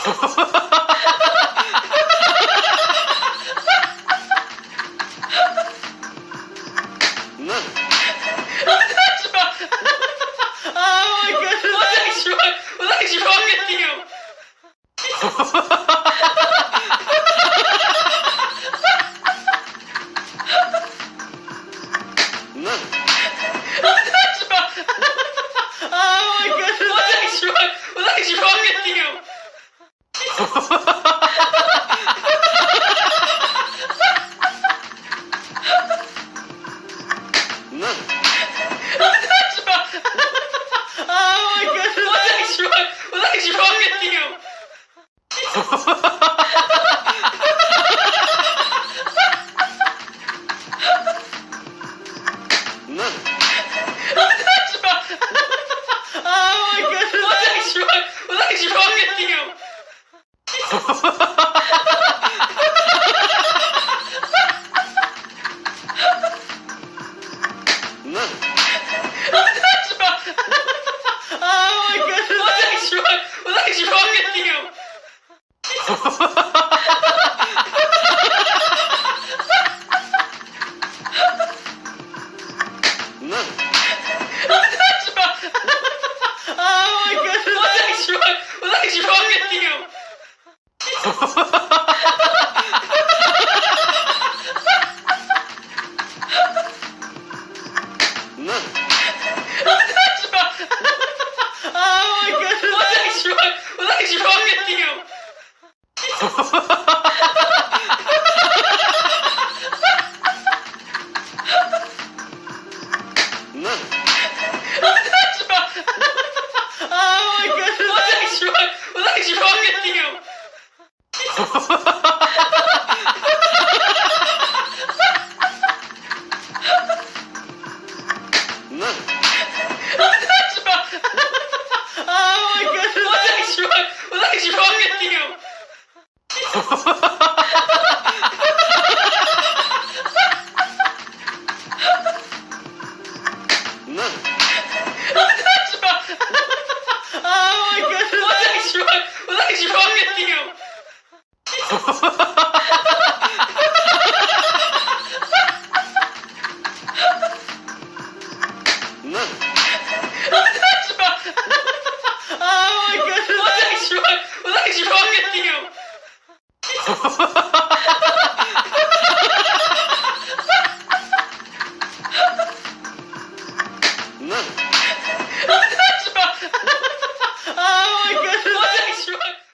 Oh my goodness! What's wrong with you? Oh my goodness! What's wrong with you? Oh my goodness! What's wrong with you? Oh my goodness! What's wrong with you? Oh my goodness! What's wrong with you? Oh my goodness! What's wrong with you? Oh my goodness! What's wrong with you? Oh my goodness! What's wrong with you? Oh my goodness! What's wrong with you? Oh my goodness! What's wrong with you? Oh my goodness! What's wrong with you?